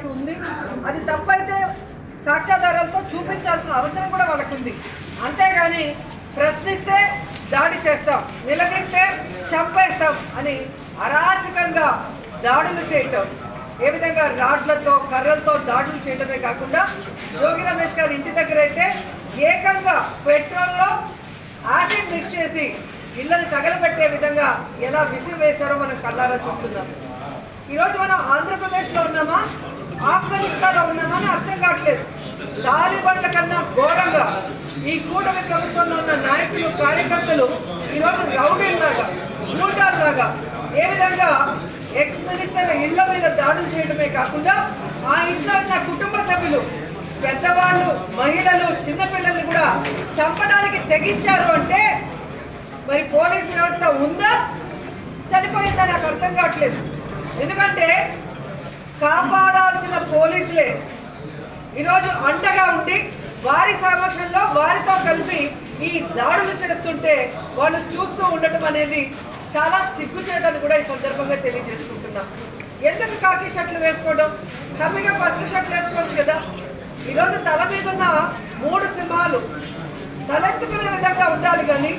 వాళ్ళకి ఉంది. అది తప్పైతే సాక్ష్యాధారాలతో చూపించాల్సిన అవసరం కూడా వాళ్ళకు ఉంది. అంతేగాని ప్రశ్నిస్తే దాడి చేస్తాం, నిలదీస్తే చంపేస్తాం అని అరాచకంగా దాడులు చేయటం, ఏ విధంగా రాడ్లతో కర్రలతో దాడులు చేయడమే కాకుండా జోగి రమేష్ గారి ఇంటి దగ్గర అయితే ఏకంగా పెట్రోల్లో యాసిడ్ మిక్స్ చేసి ఇళ్ళని తగలబెట్టే విధంగా ఎలా విసిరివేశారో మనం కళ్ళారా చూస్తున్నాం. ఈరోజు మనం ఆంధ్రప్రదేశ్లో ఉన్నామా, ఆఫ్ఘనిస్తాన్లో ఉన్నామా అని అర్థం కావట్లేదు. తాలిబాన్ల కన్నా ఘోరంగా ఈ కూటమి ప్రభుత్వంలో ఉన్న నాయకులు, కార్యకర్తలు ఈరోజు రౌడీల్లాగా, గూండాల్లాగా ఏ విధంగా ఎక్స్ మినిస్టర్ ఇళ్ల మీద దాడులు చేయడమే కాకుండా ఆ ఇంట్లో ఉన్న కుటుంబ సభ్యులు, పెద్దవాళ్ళు, మహిళలు, చిన్నపిల్లల్ని కూడా చంపడానికి తెగించారు అంటే మరి పోలీస్ వ్యవస్థ ఉందా, చనిపోయిందా నాకు అర్థం కావట్లేదు. ఎందుకంటే కాపాడాల్సిన పోలీసులే ఈరోజు అండగా ఉండి వారి సమక్షంలో వారితో కలిసి ఈ దాడులు చేస్తుంటే వాళ్ళు చూస్తూ ఉండటం అనేది చాలా సిగ్గుచేటని కూడా ఈ సందర్భంగా తెలియజేసుకుంటున్నాం. ఎందుకు కాకి షర్ట్లు వేసుకోవడం, తమ్మిగా పసుపు షర్ట్లు వేసుకోవచ్చు కదా. ఈరోజు తల మీద ఉన్న 3 సింహాలు తలెత్తుకునే విధంగా ఉండాలి. కానీ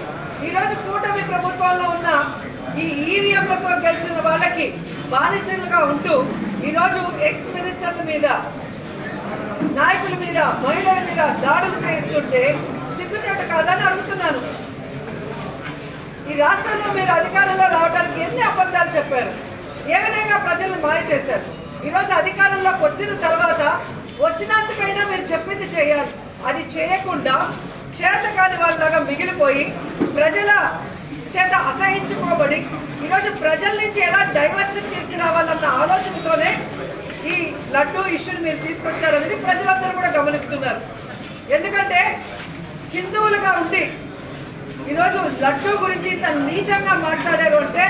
ఈరోజు కూటమి ప్రభుత్వంలో ఉన్న ఈ ఈవీఎంలతో గెలిచిన వాళ్ళకి బానిసలుగా ఉంటూ ఈరోజు ఎక్స్ మినిస్టర్ల మీద, నాయకుల మీద, మహిళల మీద దాడులు చేస్తుంటే సిగ్గుచేట కాదని అడుగుతున్నాను. ఈ రాష్ట్రంలో మీరు అధికారంలో రావడానికి ఎన్ని అబద్ధాలు చెప్పారు, ఏ విధంగా ప్రజలను మాయ చేశారు. ఈరోజు అధికారంలోకి వచ్చిన తర్వాత వచ్చినందుకైనా మీరు చెప్పింది చేయాలి. అది చేయకుండా చేతకాని వాళ్ళలాగా మిగిలిపోయి ప్రజల చేత అసహించుకోబడి ఈరోజు ప్రజల నుంచి ఎలా డైవర్షన్ తీసుకురావాలన్న ఆలోచనతోనే ఈ లడ్డూ ఇష్యూని మీరు తీసుకొచ్చారనేది ప్రజలందరూ కూడా గమనిస్తున్నారు. ఎందుకంటే హిందువులుగా ఉండి ఈరోజు లడ్డూ గురించి ఇంత నీచంగా మాట్లాడారు అంటే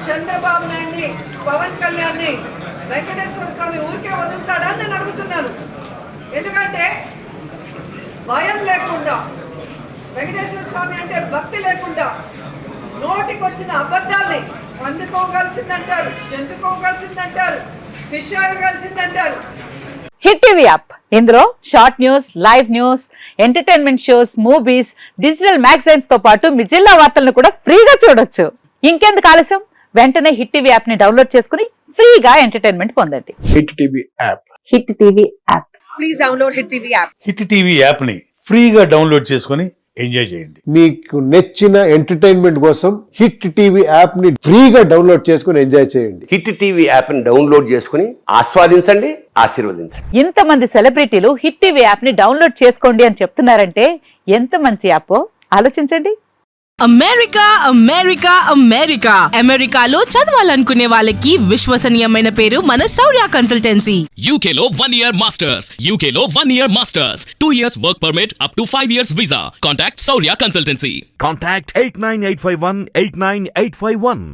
చంద్రబాబు నాయుడిని, పవన్ కళ్యాణ్ని, వెంకటేశ్వర స్వామి ఊరికే వదులుతాడని నేను అడుగుతున్నాను. ఎందుకంటే భయం లేకుండా, వెంకటేశ్వర స్వామి అంటే భక్తి లేకుండా నోటికి వచ్చిన అబద్ధాల్ని అందుకోగలిసిందంటారు, జంతుకోగలిసిందంటారు, ఫిష్ ఆయిల్ కలిసిందంటారు. హిట్ టీవీ యాప్, ఇందులో short news, live news, entertainment shows, movies, digital magazines తో పాటు మీ జిల్లా వార్తలను కూడా ఫ్రీగా చూడొచ్చు. ఇంకెందుకు ఆలస్యం, వెంటనే హిట్ టీవీ యాప్ ని డౌన్లోడ్ చేసుకుని ఫ్రీగా ఎంటర్టైన్మెంట్ పొందండి. Hit TV app, hit TV app, please download hit TV app. Hit TV app ని ఫ్రీగా డౌన్లోడ్ చేసుకుని ఎంజాయ్ చేయండి. మీకు నచ్చిన ఎంటర్టైన్మెంట్ కోసం హిట్ టీవీ యాప్ ని ఫ్రీగా డౌన్లోడ్ చేసుకుని ఎంజాయ్ చేయండి. హిట్ టీవీ యాప్ ని డౌన్లోడ్ చేసుకుని ఆస్వాదించండి, ఆశీర్వదించండి. ఇంతమంది సెలబ్రిటీలు హిట్ టీవీ యాప్ ని డౌన్లోడ్ చేసుకోండి అని చెప్తున్నారంటే ఎంత మంచి యాప్ ఆలోచించండి. అమెరికా అమెరికా అమెరికా అమెరికాలో చదవాలనుకునే వాళ్ళకి విశ్వసనీయమైన పేరు మన శౌర్య కన్సల్టెన్సీ. UK లో 1 year masters, UK లో 1 year masters, 2 years work permit up to 5 years visa. Contact Saurya Consultancy. Contact 89851 89851.